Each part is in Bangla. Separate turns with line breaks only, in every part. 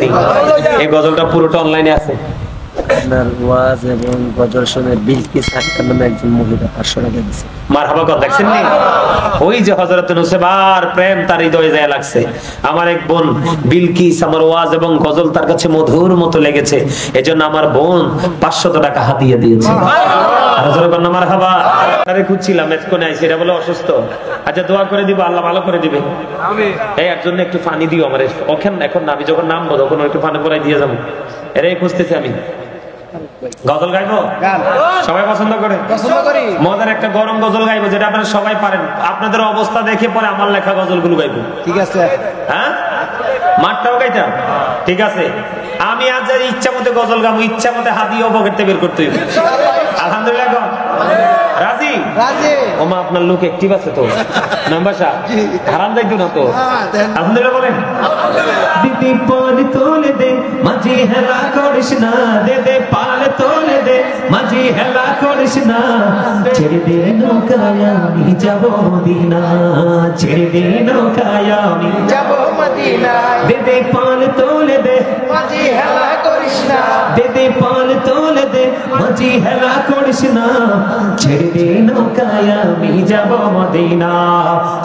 নি? এই গজলটা পুরোটা অনলাইনে আছে।
আপনার ওয়াজ এবং গজল শুনে বিলকিস আক্তার নামে একজন মহিলা 500 টাকা দিয়েছে।
মারহাবা কথা দেখছেন নি? ওই যে হযরত নুসেবার প্রেম তার হৃদয়ে যায় লাগছে। আমার এক বোন বিলকিস আমার ওয়াজ এবং গজল তার কাছে মধুর মতো লেগেছে, এজন্য আমার বোন 500 টাকা হাদিয়া দিয়েছে। আর জোরে বলনা মারহাবা। আরে খুঁজছিলাম এতক্ষণে আইছে, এটা বলে অসুস্থ। আচ্ছা দোয়া করে দিব, আল্লাহ ভালো করে দিবে। আমিন। এই এর জন্য একটু পানি দিও আমারে। ওখানে এখন না, আমি যখন নামবো তখন একটু পানি পড়াই দিয়ে যাবো। এরাই খুঁজতেছি আমি। গজল গাইবো? সবাই পছন্দ করে? পছন্দ করি। মজার একটা গরম গজল গাইবো যেটা আপনারা সবাই পারেন। আপনাদের অবস্থা দেখে পরে আমার লেখা গজলগুলো গাইবো। ঠিক আছে? হ্যাঁ, মাঠটাও গাইতাম। ঠিক আছে, আমি আজ ইচ্ছা মতো গজল গাবো, ইচ্ছা মতো হাদিও পকেটে বের করতে হইবে। আলহামদুলিল্লাহ। রাজি? রাজি। ওমা আপনার লোক অ্যাক্টিভ আছে তো মেম্বার সাহেব, হারাম যাইতো না তো? আলহামদুলিল্লাহ বলেন। দিদি পাল তোলে দে মাঝি হেলা করিস না, দে দে পাল তোলে দে মাঝি হেলা করিস না, ছেড়ে দে নৌকায় আমি যাব মদিনা, ছেড়ে দে নৌকায় আমি যাব মদিনা, দে দে পাল তোলে দে মাঝি হেলা করিস না, দে দে পাল তোলে দে মাঝি হেলা করিস না, ছেড়ে দে নৌকায় আমি যাব মদিনা,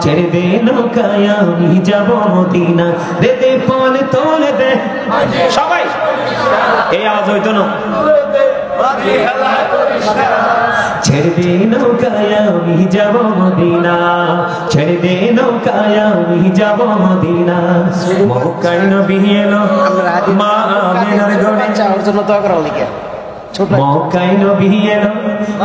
ছেড়ে দে নৌকায় আমি যাব মদিনা, দে দে পাল তোলে দে। সবাই এই আওয়াজ হইতো না? ছেড়ে দে নৌকায় আমি যাব মদিনা, ছেড়ে দে নৌকায় আমি যাব মদিনা, মক্কায় নবী এলো মা আমিনার ঘরে,
ওর জন্য দোয়া করা লিখে
মক্কায় নবী এলো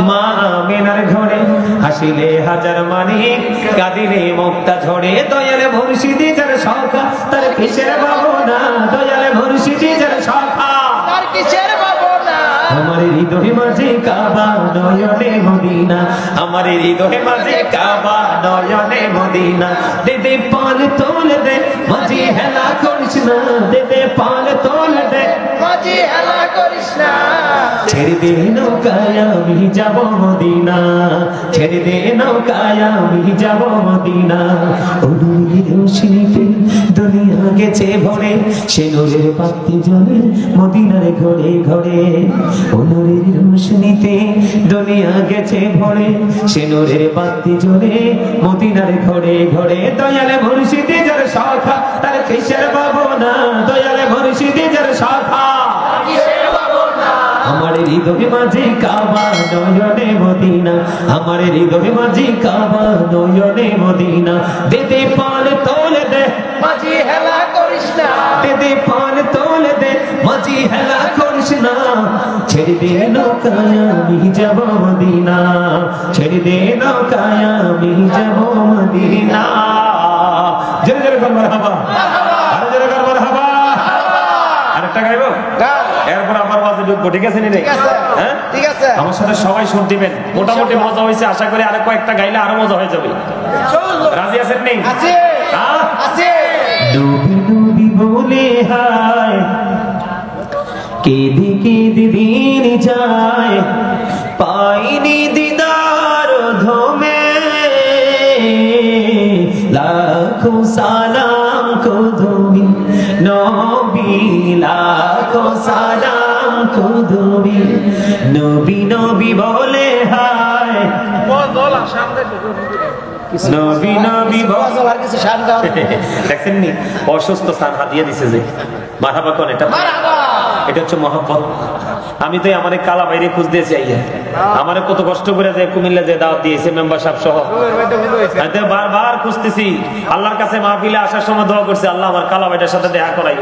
মা আমিনার ঘরে, হাসিলে হাজার মানিক কাঁদিলে মুক্তা ঝরে, দয়ালে মুর্শিদি যার শাখা তার কিসের ভাবনা, দয়ালে মুর্শিদি যার শাখা তার কিসের ভাবনা, আমার হৃদয়ে মাঝে কাবা নয়নে মদিনা, আমার হৃদয়ে মাঝে কাবা নয়নে মদিনা, দে দে পাল তোলে দে মাঝি হেলা করিস না, দে দে পাল তোলে দে মাঝি হেলা করিস না, ছেড়ে দে নৌকায় আমি যাব মদিনা, ছেড়ে দে নৌকায় আমি যাব মদিনা, নূরের রোশনীতে দুনিয়া গেছে ভরে, সে নূরের বাতি জ্বলে মদিনার ঘরে ঘরে, নূরের রোশনীতে দুনিয়া গেছে ভরে, সে নূরের বাতি জ্বলে মদিনার ঘরে ঘরে, দয়ালে মুর্শিদি যার শাখা তার কিসের ভাবনা, দয়ালে মুর্শিদি যার শাখা আমার হৃদয়ে মাঝে কাবা নয়নে মদিনা, আমার হৃদয়ে মাঝে কাবা নয়নে মদিনা, দে দে পাল তোলে দে মাঝি হেলা করিস না, দে দে পাল তোলে দে মাঝি হেলা করিস না, ছেড়ে দে নৌকায় আমি যাব মদিনা, ছেড়ে দে নৌকায় আমি যাব মদিনা। জোরে জোরে বল মারহাবা, আরো জোরে বল মারহাবা। আরেকটা গাইবো? এরপর আমার মাঝে ঢুকবো, ঠিক আছে নি? হ্যাঁ ঠিক আছে, আমার সাথে সবাই সুর দিবেন। মোটামুটি মজা হয়েছে, আশা করি আরো কয়েকটা গাইলে আরো মজা হয়ে যাবে। রাজি আছেন নি? আছে আছে। ডুবি ডুবি বলে হায় কেঁদে কেঁদে দিন যায়, পাইনি দিদার ধমে, লাখো সালাম কুদুমি নবী, লাখো সালাম কুদুমি, নবী নবী বলে হায়, নবী নবী বলার কিছু শান দাও। দেখছেন নি অসুস্থ স্থান হাতিয়ে দিছে যে মারহাবা কোন, এটা এটা হচ্ছে মহব্বত। আমি তো আমার কালা বাইরে খুঁজ দিয়েছি, আইয়া আমার কত কষ্ট করে যে কুমিল্লা যে দাওয়াত দিয়েছে মেম্বার সাহেব সহ, বারবার খুঁজতেছি। আল্লাহর কাছে মাহফিলে আসার সময় দোয়া করছে, আল্লাহ আমার কালা ভাইটার সাথে দেখা করাই,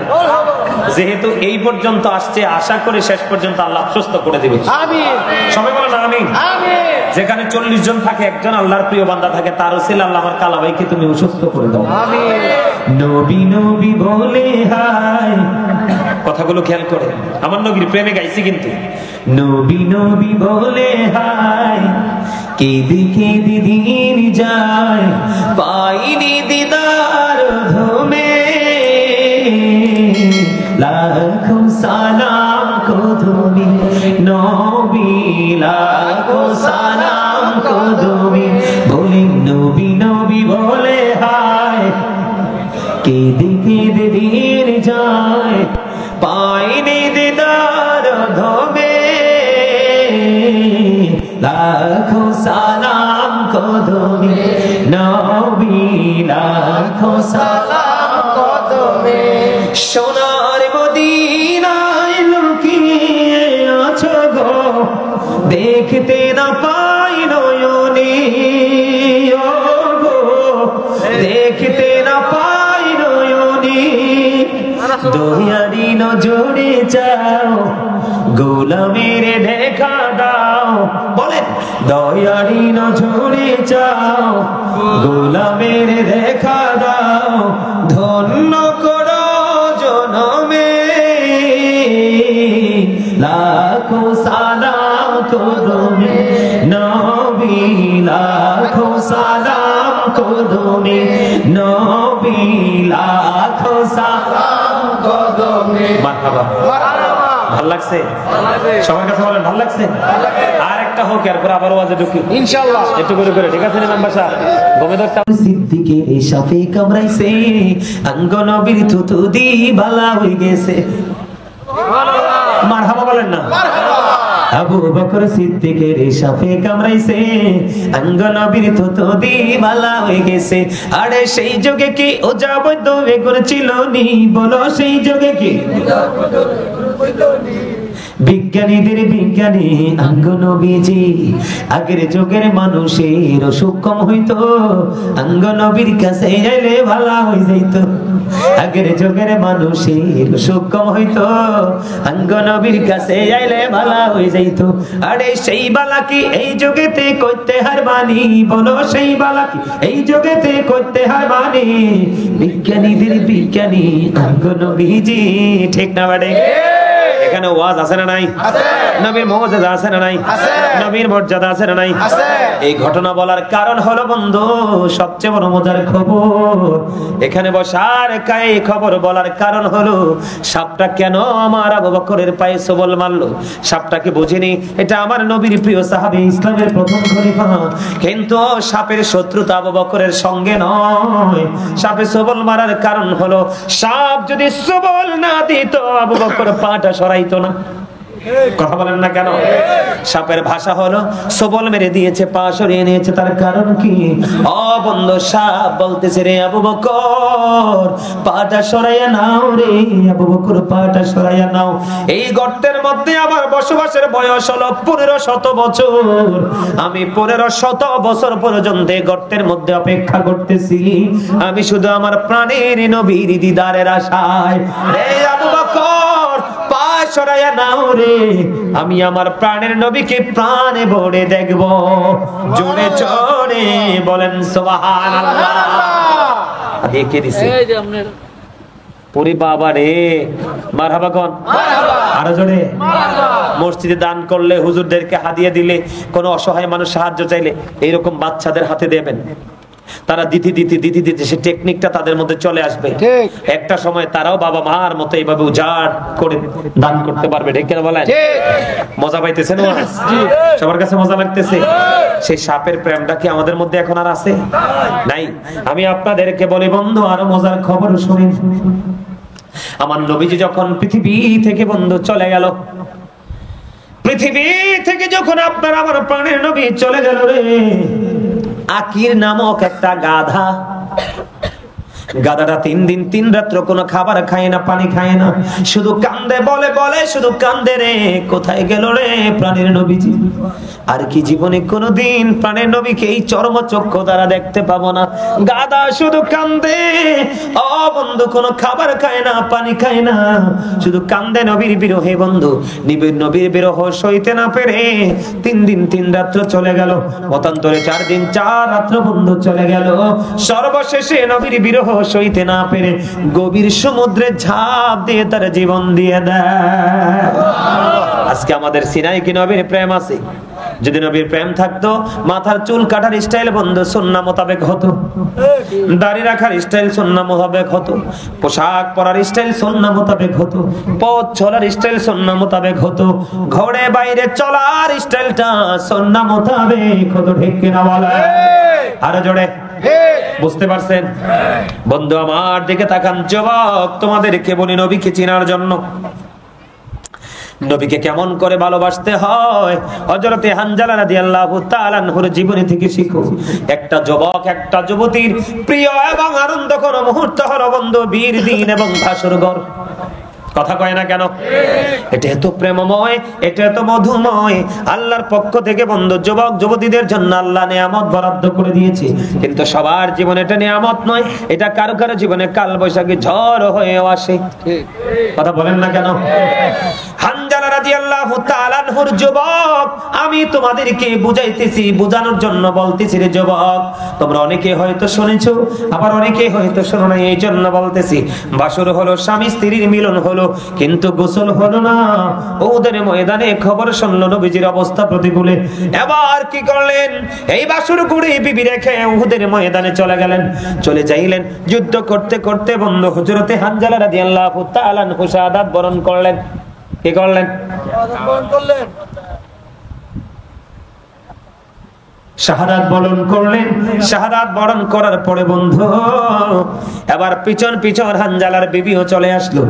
যেহেতু এই পর্যন্ত আসছে আশা করে শেষ পর্যন্ত আল্লাহ সুস্থ করে দিবে। আমিন, সবাই বলেন আমিন। যেখানে 40 জন থাকে একজন আল্লাহর প্রিয় বান্দা থাকে, তার উসিলা আল্লাহ আমার কালা ভাইকে তুমি সুস্থ করে দাও। আমিন। নবী নবী বলে হায়, কথাগুলো খেয়াল করে, আমার নবীর প্রেমে গাইছি কিন্তু। নবী নবী বলে হায় কেঁদে কেঁদে দিন যায়, পাইনি দিদার ধমে, লাখো সালাম কুদুমি নবী, লাখো সালাম কুদুমি, বলি নবী নবী বলে হায় কেঁদে কেঁদে দিন যায়, কদমে নবী লাখো সালাম কদমে সোনার মদিনায় লুকিয়ে আছো গো দেখতে না পাই নয়নে ও গো দেখতে না পাই নয়নে দয়ারি নজরে যাও গোলামের দেখা দাও বলেন দয়ারি নজরে যাও গোলামের দেখা দাও ধন্য করো জনমে লাখো সালাম কদমে নবী লাখো সালাম কদমে নবী লাখো সালাম কদমে মারহাবা ভাল লাগছে সবার কাছে বলেন ভাল লাগছে আর একটা হোক এরপর আবার ওয়াজে ঢুকি ইনশাআল্লাহ একটু করে করে ঠিক আছে না মেম্বার সাহেব গমে ধরতে সিদ্দিকের সাফে কামড়াইছে অঙ্গ নবীর থুতু দি বালা হয়ে গেছে মারহাবা বলেন না আবু বকর সিদ্দিকের সাফে কামড়াইছে অঙ্গ নবীর থুতু দি বালা হয়ে গেছে আরে সেই যুগে কি ওজা বৈদ্য করেছিল নি বলো সেই যুগে কি বিজ্ঞানীদের বিজ্ঞানী অঙ্গ নবীজি আগের যুগের মানুষের অসুখ কম হইতো অঙ্গ নবীর কাছে এলে ভালো হয়ে যাইত আগের যুগের মানুষের অসুখ কম হইতো অঙ্গ নবীর কাছে এলে ভালো হয়ে যাইত আরে সেই বালা কি এই যুগেতে করতে হারবানি বলো সেই বালা কি এই যুগেতে করতে হারবানি বিজ্ঞানীদের বিজ্ঞানী অঙ্গ নবীজি ঠিক না বাড়ে এখানে ওয়াজ আছে না নাই আছে নবীর মুজিজা আছে না নাই আছে নবীর মর্যাদা আছে না নাই আছে এই ঘটনা বলার কারণ হলো বন্ধু সবচেয়ে বড় মজার খবর এখানে বসার কাই খবর বলার কারণ হলো সাপটা কেন আমার আবু বকরের পায়ে সবল মারলো সাপটাকে বুঝিনি এটা আমার নবীর প্রিয় সাহাবী ইসলামের প্রথম খলিফা কিন্তু সাপের শত্রুতা আবু বকরের সঙ্গে নয় সাপে সবল মারার কারণ হলো সাপ যদি সবল না দিত আবু বকর পাটা সরাইতো না কথা বলেন না কেন সাপের ভাষা হলো সবল মেরে দিয়েছে পা সরিয়ে নিয়েছে তার কারণ কি ও বন্ধু সাপ বলতেছে রে আবু বকর পাটা সরাইয়া নাও রে আবু বকর পাটা সরাইয়া নাও এই গর্তের মধ্যে আমার বসবাসের বয়স হলো 1500 বছর আমি 1500 বছর পর্যন্ত এই গর্তের মধ্যে অপেক্ষা করতেছি আমি শুধু আমার প্রাণের নবীর দিদারের আশায় রে আবু বকর পা সরাইয়া নাও রে আমি আমার প্রাণের নবীকে প্রাণে ভরে দেখব জোরে জোরে বলেন সুবহানাল্লাহ দেখে দিছে এই যে আপনার পুরি বাবা রে মারহাবা কোন মারহাবা আরো জোরে মারহাবা মসজিদে দান করলে হুজুরদেরকে হাদিয়া দিলে কোন অসহায় মানুষ সাহায্য চাইলে এইরকম বাচ্চাদের হাতে দেবেন তারা দিতে দিতে দিতে দিতে সে টেকনিকটা তাদের মধ্যে চলে আসবে একটা সময় তারাও বাবা মার মতো এইভাবে উজাড় করে দান করতে পারবে ঠিক কিনা বলেন মজা পাইতেছেন সবার কাছে মজা লাগতেছে সেই সাপের প্রেমটা কি আমাদের মধ্যে এখন আর আছে নাই আমি আপনাদেরকে বলি বন্ধু আরো মজার খবর শুনেন আমার নবীজি যখন পৃথিবী থেকে বন্ধু চলে গেল পৃথিবী থেকে যখন আপনার আমার প্রাণের নবী চলে গেল রে আকির নামক একটা গাধা গাধাটা 3 দিন 3 রাত্র কোনো খাবার খায় না পানি খায় না শুধু কান্দে বলে বলে শুধু কান্দে রে কোথায় গেল রে প্রাণের নবীজি আর কি জীবনে কোনোদিন প্রাণের নবীকে এই চর্মচক্ষু দ্বারা দেখতে পাবো না গাধা শুধু কান্দে ও বন্ধু কোনো খাবার খায় না পানি খায় না শুধু কান্দে নবীর বিরহে বন্ধু নবীর বিরহ সইতে না পেরে 3 দিন 3 রাত্র চলে গেল মতান্তরে 4 দিন 4 রাত্র বন্ধু চলে গেল সর্বশেষে নবীর বিরহ সইতে না পেরে গভীর সমুদ্রে ঝাঁপ দিয়ে তার জীবন দিয়ে দেয় আজকে আমাদের সিনায় কি নবীর প্রেম আছে যদি নবীর প্রেম থাকতো মাথার চুল কাটার স্টাইল বন্ধু সুন্নাহ মোতাবেক হতো দাড়ি রাখার স্টাইল সুন্নাহ মোতাবেক হতো পোশাক পরার স্টাইল সুন্নাহ মোতাবেক হতো পথ চলার স্টাইল সুন্নাহ মোতাবেক হতো ঘরে বাইরে চলার স্টাইলটা সুন্নাহ মোতাবেক হতো ঠিক কিনা বলে আর জোরে বুঝতে পারছেন বন্ধু আমার দিকে তাকান যুবক তোমাদেরকে বলি নবীকে চেনার জন্য নবীকে কেমন করে ভালোবাসতে হয় হযরতে হানজালা রাদিয়াল্লাহু তাআলা আনহুর জীবনী থেকে শিখো। একটা যুবক একটা যুবতীর প্রিয় এবং আনন্দকর মুহূর্ত হলো বন্ধু বীর দিন এবং ভাসুরঘর। কথা কয় না কেন? এটা এত প্রেমময়, এটা এত মধুময়। আল্লাহর পক্ষ থেকে বন্ধু যুবক যুবতীদের জন্য আল্লাহ নিয়ামত বরাদ্দ করে দিয়েছে, কিন্তু সবার জীবনে এটা নিয়ামত নয়। এটা কারো কারো জীবনে কাল বৈশাখী ঝড় হয়েও আসে। কথা বলেন না কেন? হানজালা রাদিয়াল্লাহু তাআলা আনহুর যুবক, আমি তোমাদেরকে বুঝাইতেছি, বোঝানোর জন্য বলতেছি রে যুবক। তোমরা অনেকে হয়তো শুনেছো, আবার অনেকে হয়তো শোনো না, এই জন্য বলতেছি। বাসর হলো, স্বামী স্ত্রীর মিলন হলো, কিন্তু গোসল হলো না। ওদের ময়দানে খবর শুনলো নবীজির অবস্থা প্রতিকূলে। এবার কি করলেন? এই বাসর গুড়ি বিবি রেখে উহুদের ময়দানে চলে গেলেন। চলে যাইলেন, যুদ্ধ করতে করতে বন্ধু হযরতে হানজালা রাদিয়াল্লাহু তাআলা আনহু শাহাদাত বরণ করলেন। কি করলেন? শাহাদাত বরণ করলেন। শাহাদাত বরণ করার পরে বন্ধু এবার পিছন পিছন হানজালার বিবিও চলে আসলো।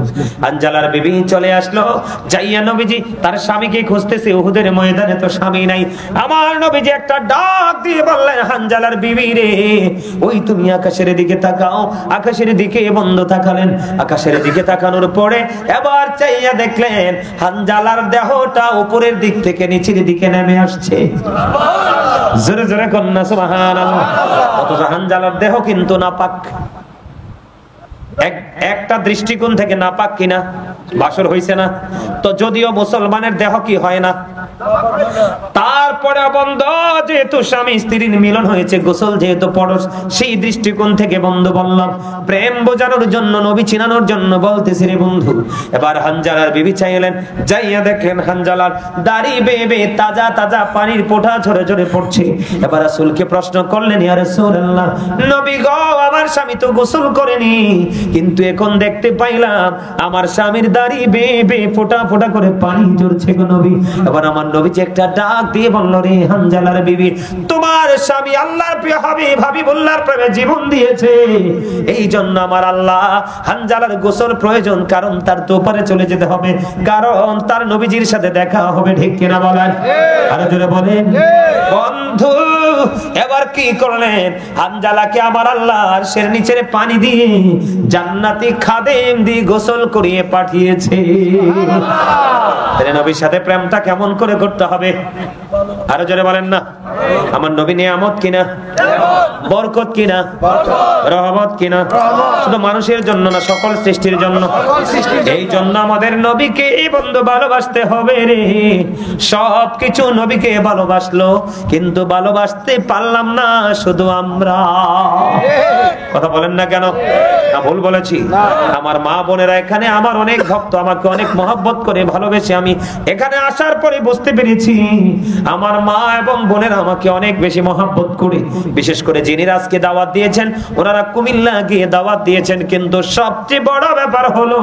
হানজালার বিবি চলে আসলো, যাইয়া নবীজি তার স্বামীকে খুঁজতেছে। উহুদের ময়দানে তো স্বামী নাই। আমার নবীজি একটা ডাক দিয়ে বললেন, হানজালার বিবি রে, ওই তুমি আকাশের দিকে তাকাও। আকাশের দিকে বন্ধু তাকালেন। আকাশের দিকে তাকানোর পরে এবার চাইয়া দেখলেন হানজালার দেহটা উপরের দিক থেকে নিচের দিকে নেমে আসছে। জোরে জোরে কন্যা সুবহানাল্লাহ। অথচ হানজালার দেহ কিন্তু নাপাক। একটা দৃষ্টিকোণ থেকে নাপাক কিনা? বাসর হইছে না তো, যদিও মুসলমানের দেহ কি হয় না। তারপরে বন্ধ যেহেতু স্বামী স্ত্রীর মিলন হয়েছে, গোসল যেহেতু পরশ, সেই দৃষ্টিকোণ থেকে বন্ধু বললাম, প্রেম বোঝানোর জন্য, নবী চিনানোর জন্য বলতেছি রে বন্ধু। এবার হানজালার বিবি চাইলেন, যাইয়া দেখলেন হানজালার দাড়ি বেয়ে বেয়ে তাজা তাজা পানির পোঁটা ঝরে ঝরে পড়ছে। এবার রাসূলকে প্রশ্ন করলেন, ইয়া রাসূলুল্লাহ, নবী গো, আমার স্বামী তো গোসল করেনি, কিন্তু এখন দেখতে পাইলাম আমার স্বামীর দাড়ি বেয়ে বেয়ে ফোঁটা ফোঁটা করে পানি ঝরছে গো নবী। এবার আমার নবীজি একটা ডাক দিয়ে বলল, রে হানজালার বিবি, তোমার স্বামী আল্লাহর প্রিয় হাবিব, হাবিবুল্লাহর প্রেমে জীবন দিয়েছে। এই জন্য আমার আল্লাহ হানজালার গোসল প্রয়োজন, কারণ তার তো ওপারে চলে যেতে হবে, কারণ তার নবীজির সাথে দেখা হবে। ঠিক কিনা বলেন? আরো জোরে বলেন। বন্ধু এবার কি করলেন? হানজালাকে আমার আল্লাহ আরশের নিচে পানি দিয়ে জান্নাতি খাদেম দিয়ে গোসল করিয়ে পাঠিয়েছে। নবীর সাথে প্রেমটা কেমন করে করতে হবে? আরো জোরে বলেন না। আমার নবী নিয়ামত কিনা? বরকত কিনা? রহমত কিনা? শুধু মানুষের জন্য না, সকল সৃষ্টির জন্য। এই জন্য আমাদের নবীকে এই বন্ধু ভালোবাসতে হবে রে। সবকিছু নবীকে ভালোবাসলো, কিন্তু ভালোবাসতে পারলাম না শুধু আমরা। কথা বলেন না কেন? না ভুল বলেছি? আমার মা বোনেরা এখানে আমার অনেক ভক্ত, আমাকে অনেক মহব্বত করে ভালোবেসে আমি এখানে আসার পরে বুঝতে পেরেছি আমার মা এবং বোনেরা আমাকে অনেক বেশি মহব্বত করে। বিশেষ করে যিনি আজকে দাওয়াত দিয়েছেন, ওনারা কুমিল্লা গিয়ে দাওয়াত দিয়েছেন, কিন্তু সবচেয়ে বড় ব্যাপার হলো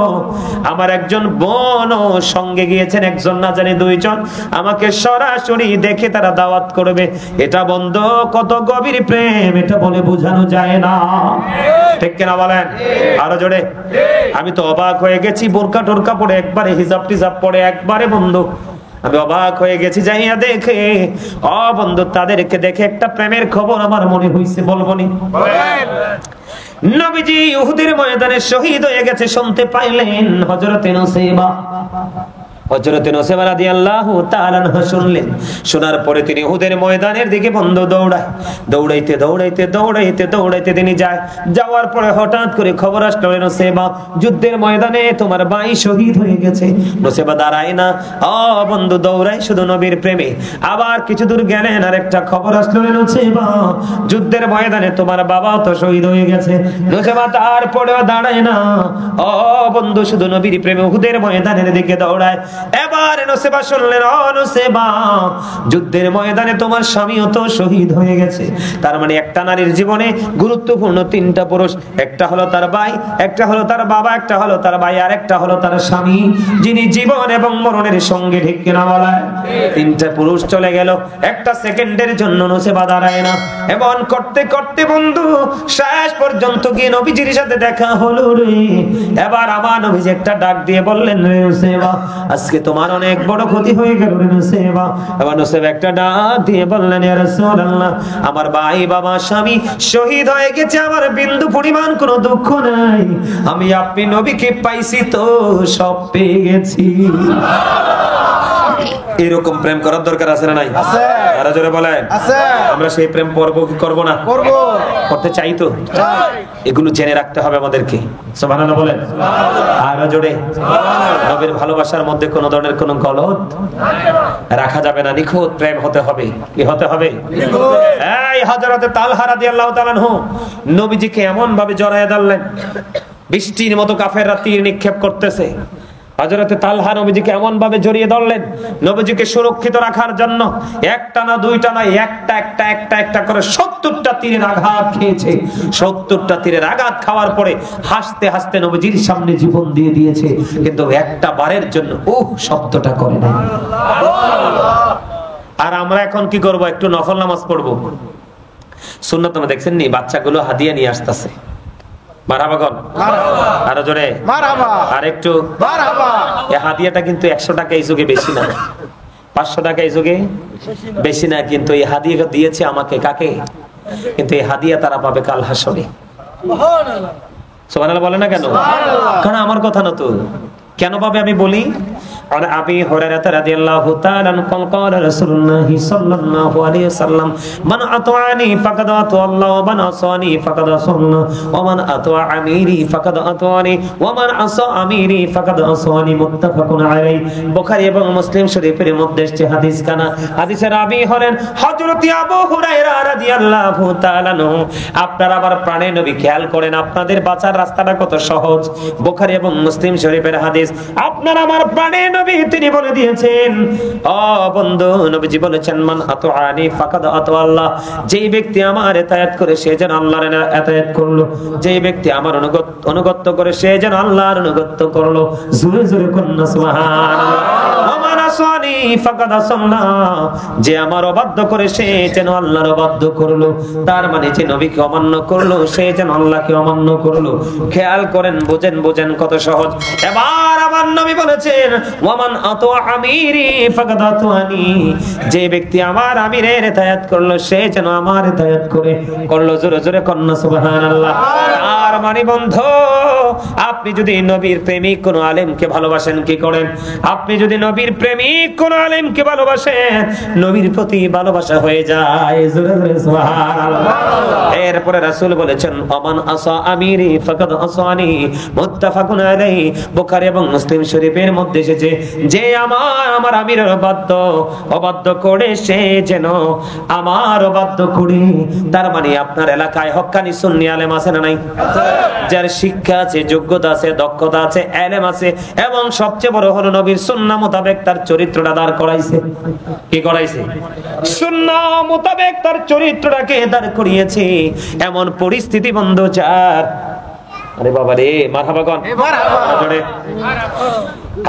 আমার একজন বোনও সঙ্গে গিয়েছেন, একজন না জানি দুইজন। আমাকে সরাসরি দেখে তারা দাওয়াত করবে। এটা বন্ধ কত গভীর প্রেম, এটা বলে বোঝানো যায় না। ঠিক কিনা বলেন? আরো জোরে। আমি তো অবাক হয়ে গেছি, বোরকা টোরকা পরে একবারে, হিজাব টিজাব পরে একবারে বন্ধু আমি অবাক হয়ে গেছি। যাইয়া দেখে বন্ধু তাদেরকে দেখে একটা প্রেমের খবর আমার মনে হইছে, বলবো নি? নবীজি উহুদের ময়দানে শহীদ হয়ে গেছে শুনতে পাইলেন হযরতে নুসাইবা। হযরতে নুসাইবা রাদিয়াল্লাহু তাআলা আনহু শুনলেন। শোনার পরে তিনি উহুদের ময়দানের দিকে বন্ধু দৌড়ায়। দৌড়াইতে দৌড়াইতে দৌড়াইতে দৌড়াইতে তিনি যায়। যাওয়ার পরে হঠাৎ করে খবর আসলো, নুসাইবা যুদ্ধের ময়দানে তোমার ভাই শহীদ হয়ে গেছে। নুসাইবা দাঁড়ায় না, বন্ধু দৌড়ায় শুধু নবীর প্রেমে। আবার কিছু দূর গেলেন, আর একটা খবর আসলো, নুসাইবা যুদ্ধের ময়দানে তোমার বাবাও তো শহীদ হয়ে গেছে। নুসাইবা তারপরেও দাঁড়ায় না, বন্ধু শুধু নবীর প্রেমে উহুদের ময়দানের দিকে দৌড়ায়। এবার নুসাইবা শুনলেন, নুসাইবা যুদ্ধের ময়দানে তোমার স্বামীও তো শহীদ হয়ে গেছে। তার মানে একটা নারীর জীবনে গুরুত্বপূর্ণ তিনটা পুরুষ, একটা হলো তার ভাই, একটা হলো তার বাবা, একটা হলো তার ভাই, আর একটা হলো তার স্বামী, যিনি জীবন এবং মরণের সঙ্গে। ঠিক কিনা বলেন? তিনটা পুরুষ চলে গেল, একটা সেকেন্ডের জন্য নুসাইবা দাঁড়ায় না। এমন করতে করতে বন্ধু শেষ পর্যন্ত গিয়ে নবীজির সাথে দেখা হলো রে। এবার আমার নবীজি একটা ডাক দিয়ে বললেন, রে নুসাইবা আজকে তোমার আমার অনেক বড় ক্ষতি হয়ে গেল রে নুসাইবা। এবার নুসাইবা একটা ডাক দিয়ে বললেন, ইয়া রাসূলুল্লাহ, আমার ভাই বাবা স্বামী শহীদ হয়ে গেছে, আমার বিন্দু পরিমাণ কোনো দুঃখ নাই, আমি আপনি নবীকে পাইছি তো সব পেয়ে গেছি। এরকম প্রেম করার দরকার আছে না নাই?
আছে।
আরো জোরে বলেন
আছে।
আমরা সেই প্রেম করবো কি করবো না?
করব।
করতে চাই তো। এগুলো জেনে রাখতে হবে আমাদেরকে। সুবহানাল্লাহ বলেন। আরো জোরে। নবীর ভালোবাসার মধ্যে কোন ধরনের কোন গলদ রাখা যাবে না, নিখুঁত প্রেম হতে হবে। কি হতে হবে? এই হযরত তালহা রাদিয়াল্লাহু তাআলা আনহু নবীজিকে এমন ভাবে জড়ায় ধরলেন, বৃষ্টির মতো কাফেররা তীর নিক্ষেপ করতেছে। হযরত তালহা নবীজিকে এমন ভাবে জড়িয়ে ধরলেন, নবীজিকে সুরক্ষিত রাখার জন্য একটা না দুইটা না একটা করে 70টা তীরের আঘাত খেয়েছে। 70টা তীরের আঘাত খাওয়ার পরে হাসতে হাসতে নবীজির সামনে জীবন দিয়ে দিয়েছে, কিন্তু একটা বারের জন্য শব্দটা করে নাই। আর আমরা এখন কি করব? একটু নফল নামাজ পড়বো। সুন্নাত তোমরা দেখছেন নি, বাচ্চাগুলো হাদিয়া নিয়ে আসতেছে। মারহাবা কোন? আরো জোরে
মারহাবা।
আর একটু
মারহাবা।
এই হাদিয়াটা কিন্তু 100 টাকা এই যুগে বেশি না, 500 টাকা এই যুগে বেশি না, কিন্তু এই হাদিয়া দিয়েছে আমাকে, কাকে? কিন্তু এই হাদিয়া তারা পাবে কাল হাসরে। সুবহানাল্লাহ বলে না কেন? কারণ আমার কথা না তো। কেন পাবে আমি বলি। আর আবি হুরায়রা রাদিয়াল্লাহু তাআলা আনহু قال رسول الله صلى الله عليه وسلم من اطاعني فقد اطاع الله ومن عصاني فقد عصى الله ومن اطاع اميري فقد اطاعني ومن عصى اميري فقد عصاني متفق عليه। বুখারী এবং মুসলিম শরীফের মধ্যে এসেছে হাদিস কানা। হাদিসের রাবী হলেন হযরত আবু হুরায়রা রাদিয়াল্লাহু তাআলা আনহু। আপনারা আবার প্রাণে নবী খেয়াল করেন, আপনাদের বাঁচার রাস্তাটা কত সহজ। বুখারী এবং মুসলিম শরীফের হাদিস। আপনারা আমার প্রাণে নবী তিনি বলে দিয়েছেন, ও বন্ধু, নবীজি বলেছেন, মান আতাআনি ফাকাদ আতা আল্লাহ, যেই ব্যক্তি আমার ইতায়াত করে সে যেন আল্লাহর ইতায়াত করলো, যেই ব্যক্তি আমার অনুগত করে সে যেন আল্লাহর অনুগত করলো। জোরে জোরে কন্না সুবহানাল্লাহ। ওমান আসানি ফাকাদ আসাল্লাহ, যে আমার অবাধ্য করে সে যেন আল্লাহর অবাধ্য করলো। তার মানে যে নবীকে অমান্য করলো সে যেন আল্লাহকে অমান্য করলো। খেয়াল করেন, বুঝেন কত সহজ। এবার আমার নবী বলেছেন, ওয়ামান আতা আমিরি ফাকাদ আতানি, যে ব্যক্তি আমার আমিরের ইতায়াত করলো সে যেন আমার ইতায়াত করলো। জোরে জোরে কন্না সুবহানাল্লাহ। আর মানে বন্ধু, আপনি যদি নবীর প্রেমিক কোন আলেমকে ভালোবাসেন কি করেন? আপনি যদি নবীর প্রেমিক কোন আলেমকে ভালোবাসেন, নবীর প্রতি ভালোবাসা হয়ে যায়। জোরে জোরে সুবহানাল্লাহ। এরপরে রাসূল বলেছেন, ওমান আসা আমিরি ফাকাদ আসানি, মুত্তাফাকুন আলাইহি। বুখারী এবং মুসলিম শরীফের মধ্যে এসেছে, যে আমার আমিরের অবাধ্য করে সে যেন আমার অবাধ্য করে। তার মানে আপনার এলাকায় হক্কানি সুন্নি আলেম আছে না নাই? যার শিক্ষা আছে, যোগ্যতা আছে, দক্ষতা আছে, ইলম আছে, এবং সবচেয়ে বড় হলো নবীর সুন্নাহ মোতাবেক তার চরিত্রটা দাঁড় করাইছে। কি করাইছে? সুন্নাহ মোতাবেক তার চরিত্রটাকে দাঁড় করিয়েছে। এমন পরিস্থিতি বন্ধু যার, আরে বাবা রে, মারহাবা কোন?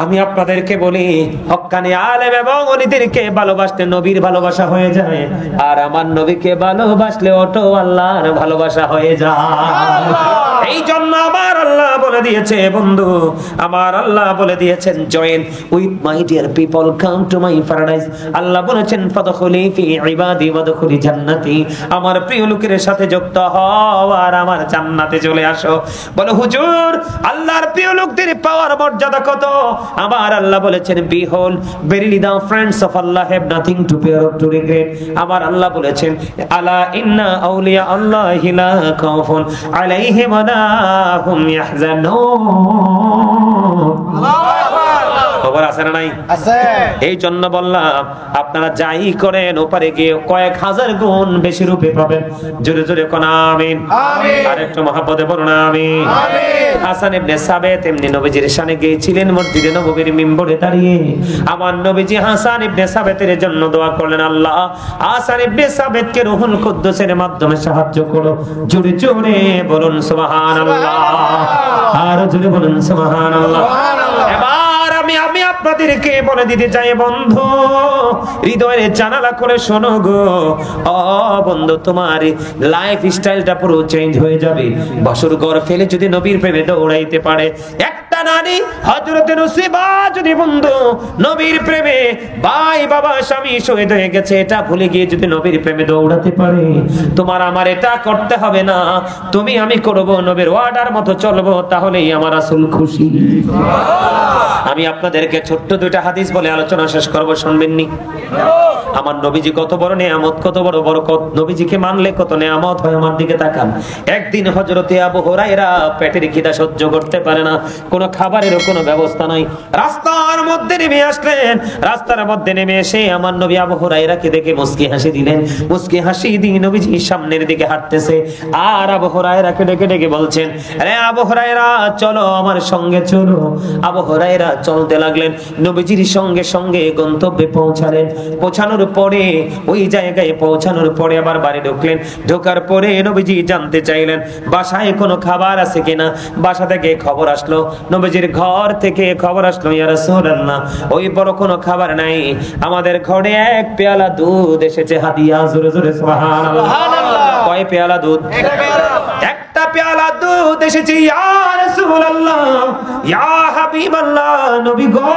আমি আপনাদেরকে বলি, হক্কানি আলেম এবং ওলিদেরকে ভালোবাসলে নবীর ভালোবাসা হয়ে যায়, আর আমার নবীকে ভালোবাসলে অটো আল্লাহর ভালোবাসা হয়ে যায়। এই জন্য আমার আল্লাহ বলে দিয়েছে বন্ধু, আমার আল্লাহ বলে দিয়েছেন, join with my dear people, come to my paradise. আল্লাহ বলেছেন, ফাদখুলি ফি ইবাদি ওয়াদখুলি জান্নাতি, আমার প্রিয় লোকের সাথে যুক্ত হও আর আমার জান্নাতে চলে আসো। বলে হুজুর, আল্লাহর প্রিয় লোকদের পাওয়ার মর্যাদা কত? আমার আল্লাহ বলেছেন, behold verily the friends of Allah have nothing to fear or two regret. আমার আল্লাহ বলেছেন, আলা ইন্না আউলিয়া আল্লাহি লা খাউফুন আলাইহিম ওয়া লা হুম ইয়াহজানুন। খবর আছে না নাই? আছে। এই জন্য বললাম, আপনারা যাই করেন ওপারে গিয়ে কয়েক হাজার গুণ বেশি রূপে পাবেন। জোরে জোরে কোন আমিন। আমিন। আর একটু মহব্বতে বলুন আমিন। আমিন। হাসান ইবনে সাবিত এমনি নবীজির শানে গিয়েছিলেন মসজিদে নববীর মিম্বরে দাঁড়িয়ে। আমার নবীজি হাসান ইবনে সাবিতের জন্য দোয়া করলেন, আল্লাহ হাসান ইবনে সাবিতকে রূহুল কুদ্দুসের মাধ্যমে সাহায্য করো। জোরে জোরে বলুন সুবহানাল্লাহ। আর জোরে বলুন সুবহানাল্লাহ। এবার আমি আপনাদেরকে বলে দিতে চাই বন্ধু, হৃদয়ের জানালা করে শোনো গো। ও বন্ধু, তোমার লাইফ স্টাইলটা পুরো চেঞ্জ হয়ে যাবে। বাসর ঘর ফেলে যদি নবীর প্রেমে দৌড়াইতে পারে একটা নারী, হযরতে নসিবা যদি বন্ধু নবীর প্রেমে ভাই বাবা স্বামী শহীদ হয়ে গেছে এটা ভুলে গিয়ে যদি নবীর প্রেমে দৌড়াতে পারে, তোমার আমার এটা করতে হবে না, তুমি আমি করব, নবীর ওয়ার্ডার মতো চলবো, তাহলেই আমার রাসূল খুশি। আমি আপনাদেরকে ছোট্ট দুইটা হাদিস বলে আলোচনা শেষ করব, শুনবেননি? আমার নবীজি কত বড় নেয়ামত, কত বড় বরকত, নবীজিকে মানলে কত নেয়ামত হয়। আমার দিকে তাকান। একদিন হযরতে আবু হুরায়রা পেটের খিদা সহ্য করতে পারে না, কোনো খাবারের কোনো ব্যবস্থা নাই, রাস্তার মধ্যে নেমে আসলেন। রাস্তার মধ্যে নেমে এসে আমার নবী আবু হুরায়রাকে দেখে মুস্কি হাসি দিলেন। মুস্কি হাসি দিয়ে নবীজি সামনের দিকে হাঁটতেছে, আর আবু হুরায়রাকে ডেকে ডেকে বলছেন, আরে আবু হুরায়রা চলো আমার সঙ্গে চলো। আবু হুরায়রা চলতে লাগলেন, নবীজির সঙ্গে সঙ্গে গন্তব্যে পৌঁছালেন। পৌঁছানোর পরে ওই জায়গায় পৌঁছানোর পরে আবার বাড়ি ঢুকলেন। ঢোকার পরে নবীজি জানতে চাইলেন বাসায় কোনো খাবার আছে কিনা। বাসা থেকে খবর আসলো, নবীজির ঘর থেকে খবর আসলো, ইয়া রাসূলুল্লাহ ওই বড় কোনো খাবার নাই, আমাদের ঘরে এক পেয়ালা দুধ এসেছে হাদিয়া। জোরে জোরে সুবহানাল্লাহ। কয় পেয়ালা দুধ? একটা পেয়ালা দুধ এসেছে। ইয়া রাসূলুল্লাহ, ইয়া হাবিবাল্লাহ, নবী গো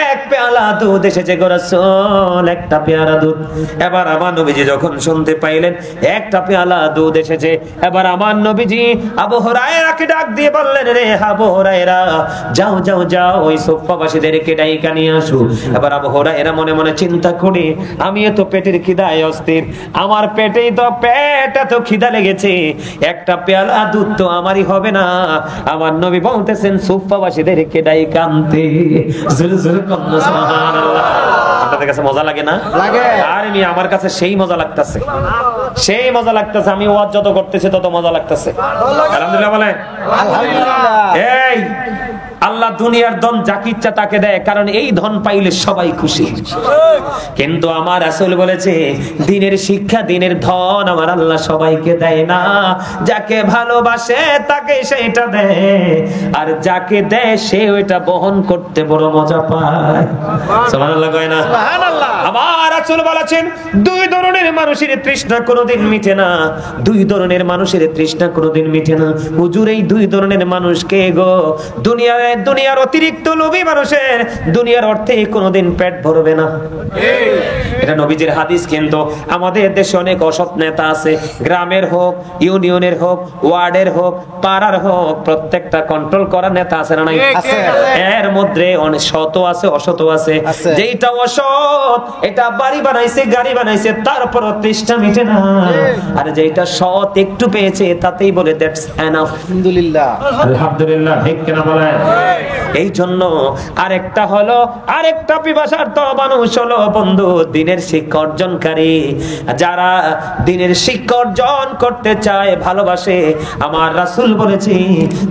এক পেয়ালা দুধ এসেছে গো রাসূল, একটা পেয়ালা দুধ। এবার আমার নবীজি যখন শুনতে পাইলেন একটা পেয়ালা দুধ এসেছে, এবার আমার নবীজি আবু হুরায়রাকে ডাক দিয়ে বললেন, রে আবু হুরায়রা যাও যাও যাও ওই সুফফাবাসীদেরকে ডাইকা নিয়ে আসো। এবার আবু হুরায়রা মনে মনে চিন্তা করে, আমি তো পেটের খিদায় অস্থির, আমার পেটেই তো এত খিদা লেগেছে, একটা পেয়ালা দুধ তো আমারই হবে না। আমার নবী বলতেছেন সুফফাবাসীদেরকে ডাইকা আনতে। জোরে জোরে কন্যা সুবহানাল্লাহ। আপনাদের কাছে মজা লাগে না? লাগে। আর আমার কাছে সেই মজা লাগতেছে, সেই মজা লাগতেছে। আমি ওয়াজ যত করতেছি তত মজা লাগতেছে। আলহামদুলিল্লাহ বলেন। আলহামদুলিল্লাহ। এই আল্লাহ দুনিয়ার ধন যাকে ইচ্ছা তাকে দেয়, কারণ এই ধন পাইলে সবাই খুশি। কিন্তু আমার রাসূল বলেছে দিনের শিক্ষা, দিনের ধন আমার আল্লাহ সবাইকে দেয় না, যাকে ভালোবাসে তাকে সেটা দেয়, আর যাকে দেয় সে ওইটা বহন করতে বড় মজা পায়। সুবহানাল্লাহ কয় না? সুবহানাল্লাহ। আমার রাসূল বলেছেন দুই ধরনের মানুষের তৃষ্ণা কোনোদিন মিটে না, দুই ধরনের মানুষের তৃষ্ণা কোনোদিন মিটে না। হুজুর এই দুই ধরনের মানুষ কে গো? দুনিয়ার অতিরিক্ত লোভী মানুষের দুনিয়ার অর্থে কোনোদিন পেট ভরবে না। এটা নবীজির হাদিস। কিন্তু আমাদের দেশে অনেক অসৎ নেতা আছে, গ্রামের হোক, ইউনিয়নের হোক, ওয়ার্ডের হোক, পাড়ার হোক, প্রত্যেকটা কন্ট্রোল করার নেতা আছে না নাই? এর মধ্যে অনেক সৎ আছে, অসৎ আছে। যেটা অসৎ এটা বাড়ি বানাইছে, গাড়ি বানাইছে, তারপর তৃষ্ণা মিটে না। আর যেটা সৎ একটু পেয়েছে তাতেই বলে দ্যাটস এনাফ। আলহামদুলিল্লাহ। আলহামদুলিল্লাহ। ঠিক কিনা বলেন? এই জন্য আরেকটা পিপাসার তো মানুষ হলো বন্ধু দিনের শিক্ষা অর্জনকারী। যারা দিনের শিক্ষা অর্জন করতে চায়, ভালোবাসে, আমার রাসূল বলেছে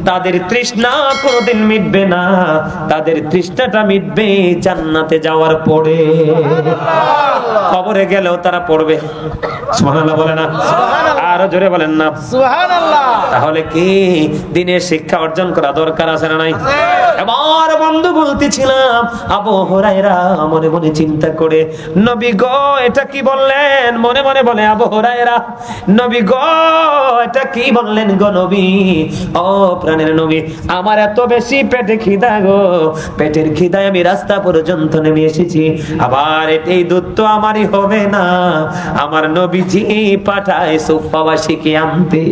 তাদের তৃষ্ণা কোনোদিন মিটবে না, তাদের তৃষ্ণাটা মিটবে জান্নাতে যাওয়ার পরে। কবরে গেলেও তারা পড়বে। সুবহানাল্লাহ বলে না? আরো জোরে বলেন না? সুবহানাল্লাহ। তাহলে কি দিনের শিক্ষা অর্জন করা দরকার আছে না নাই? এবার বন্ধু বলতেছিলাম আবু হুরায়রা মনে মনে চিন্তা করে, নবী গো এটা কি বললেন? মনে মনে বলে আবু হুরায়রা, নবী গো এটা কি বললেন গো নবী? ও প্রাণের নবী, আমার এত বেশি পেটে খিদা গো, পেটের খিদায় আমি রাস্তা পর্যন্ত নেমে এসেছি, আবার এই দুধ তো আমারই হবে না, আমার নবীজি পাঠায় সুফফাবাসীকে আনতে।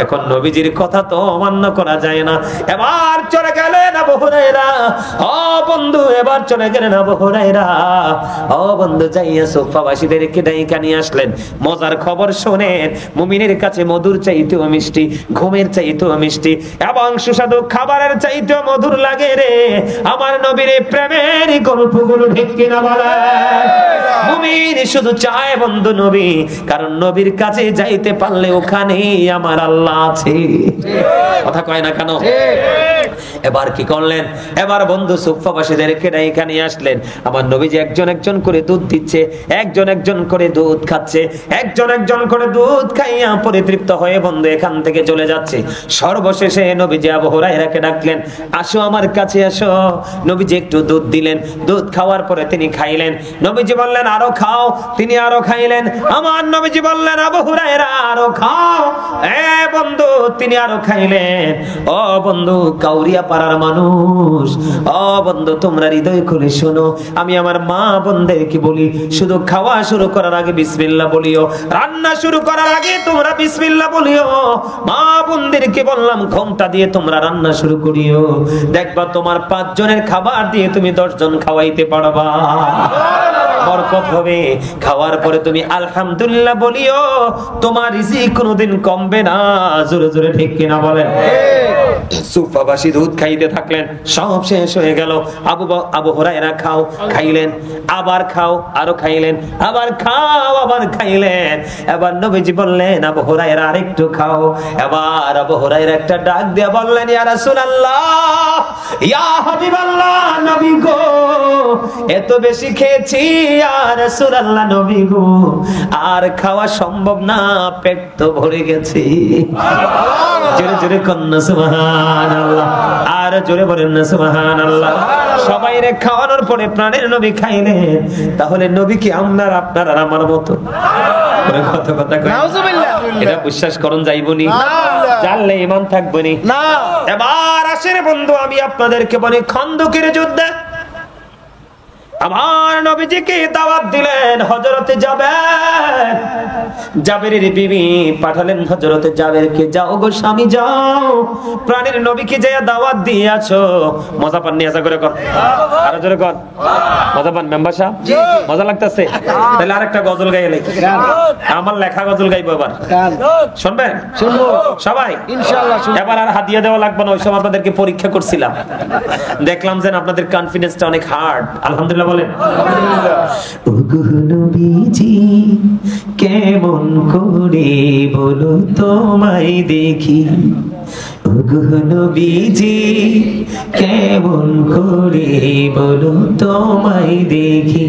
এখন নবীজির কথা তো অমান্য করা যায় না। এবার চলে গেলেন আবু হুরায়রা। ও বন্ধু, এবার চলে গেলেন আবু হুরায়রা। ও বন্ধু, যাইয়া সুফফাবাসীদেরকে ডাইকা নিয়ে আসলেন। মজার খবর শোনেন, মুমিনের কাছে মধুর চাইতেও মিষ্টি, ঘুমের চাইতেও মিষ্টি, এবং সুস্বাদু খাবারের চাইতেও মধুর লাগে রে আমার নবীর প্রেমের গল্পগুলো। ঠিক কিনা বলে? মুমিন শুধু চায় বন্ধু নবী, কারণ নবীর কাছে যাইতে পারলে ওখানেই আমার আল্লাহ আছে। কথা কয় না কেন? এবার কি করলেন? এবার বন্ধু সুফফাবাসীদেরকে বোনকে ডাইকা নিয়ে আসলেন। আমার নবীজি একজন একজন করে দুধ দিচ্ছে, একজন একজন করে দুধ খাচ্ছে, একজন একজন করে দুধ খাইয়া পরিতৃপ্ত হয়ে বন্ধু এখান থেকে চলে যাচ্ছে। সর্বশেষে নবীজি আবু হুরায়রাকে ডাকলেন, আসো আমার কাছে আসো। নবীজি একটু দুধ দিলেন, দুধ খাওয়ার পরে তিনি খাইলেন। নবীজি বললেন আরো খাও, তিনি আরো খাইলেন। আমার নবীজি বললেন আবু হুরায়রা আরো খাও। বন্ধু তিনি আরো খাইলেন। ও বন্ধু কাউরিয়া পাড়ার মানুষ, ও বন্ধু তোমরা হৃদয় খুলে শোনো, আমি আমার মা বোনদেরকে বলি, শুধু খাওয়া শুরু করার আগে বিসমিল্লাহ বলিও, রান্না শুরু করার আগে তোমরা বিসমিল্লাহ বলিও। মা বোনদেরকে বললাম ঘোমটা দিয়ে তোমরা রান্না শুরু করিও, দেখবা তোমার 5 জনের খাবার দিয়ে তুমি 10 জন খাওয়াইতে পারবা, বরকত হবে। খাওয়ার পরে তুমি আলহামদুলিল্লাহ বলিও, তোমার রিজিক কোনোদিন কমবে না। জোরে জোরে ঠিক কিনা বলেন? সুফাবাসী দুধ খাইতে থাকলেন, সব শেষ হয়ে গেল। আবু হুরায়রা খাও, খাইলেন, আবার খাও, আরো খাইলেন, আবার খাও, আবার খাইলেন। এবার নবীজি বললেন আবু হুরায়রা আরেকটু খাও। এবার আবু হুরায়রা একটা ডাক দিয়ে বললেন, ইয়া রাসূলুল্লাহ, ইয়া হাবিবাল্লাহ, নবী গো, এত বেশি খেয়েছি ইয়া রাসূলুল্লাহ, নবী গো, আর খাওয়া সম্ভব না, পেট তো ভরে গেছে। জোরে জোরে কন্যা সুবহানাল্লাহ, আর জোরে বলেন না সুবহানাল্লাহ। সবাই রে খাওয়ানোর পরে প্রাণের নবী খাইলেন। তাহলে নবী কি আপনার আর আমার মতো? কথা কথা কই, এটা বিশ্বাস করুন যাইবনি, জানলে ঈমান থাকবনি না। এবার আসেন বন্ধু, আমি আপনাদেরকে বলি খন্দকের যুদ্ধে আমার নবীজিকে দাওয়াত দিলেন হযরতে জাবের। জাবেরের বিবি পাঠালেন হযরতে জাবেরকে, যাও গো স্বামী যাও, প্রাণের নবীকে যে দাওয়াত দিয়েছো, মজা পান নিয়ে আসা করে কর, আর জোরে কর, মজা পান মেম্বার সাহেব? মজা লাগতেছে? তাহলে আরেকটা গজল গাইলে, আমার লেখা গজল গাইবো এবার, শুনবেন? শুনবো সবাই ইনশাআল্লাহ। এবার আর হাদিয়া দেওয়া লাগবে না, ওই সময় আপনাদেরকে পরীক্ষা করছিলাম, দেখলাম যে আপনাদের কনফিডেন্সটা অনেক হার্ড। আলহামদুলিল্লাহ বলেন। ওগো নবীজি কেমন করে বলো তোমায় দেখি, ওগো নবীজি কেমন করে বলো তোমায় দেখি,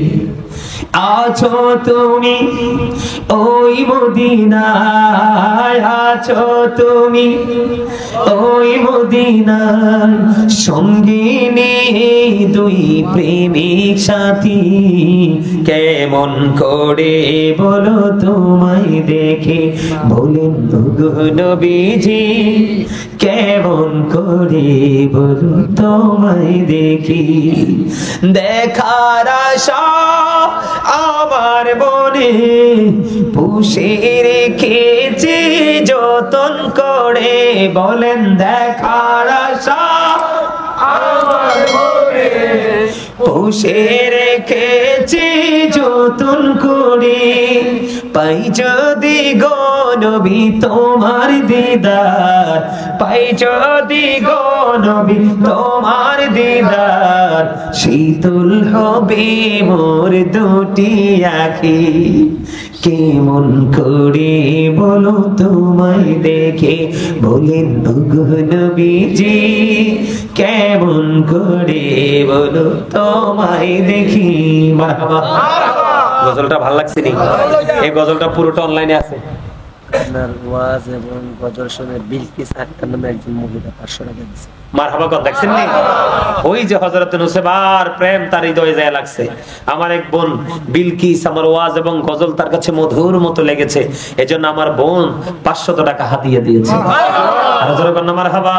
আছো তুমি ওই মদিনায়, আছো তুমি ওই মদিনায়, সঙ্গিনী দুই প্রেমিক সাথী, কেমন করে বলো তোমায় দেখে, বলেন ওগো নবীজি কেমন করে বলো তোমায় দেখি, দেখার আশা আমার মনে পুষে রেখেছি যতন করে, বলেন দেখার আশা আমার মনে পুষে রেখেছি যতন করে, পাই যদি গো নবী তোমার দিদার, পাই যদি গো নবী তোমার দিদার, শীতল হবে মোর দুটি আঁখি, কেমন করে বলো তোমায় দেখে, বলেন ওগো নবীজি কেমন করে বলো তোমায় দেখি। মারহাবা। গজলটা ভালো লাগছে নি? এই গজলটা পুরোটা অনলাইনে আছে।
আপনার ওয়াজ এবং গজল শুনে বিলকিস আক্তার নামে একজন মহিলা 500 টাকা দিয়েছে।
মারহাবা কথা দেখছেন নি? ওই যে হযরত নুসেবার প্রেম তার হৃদয়ে যায় লাগছে। আমার এক বোন বিলকিস, আমার ওয়াজ এবং গজল তার কাছে মধুর মতো লেগেছে, এজন্য আমার বোন 500 টাকা হাতিয়ে দিয়েছে। আর জোরে কন্যা মারহাবা।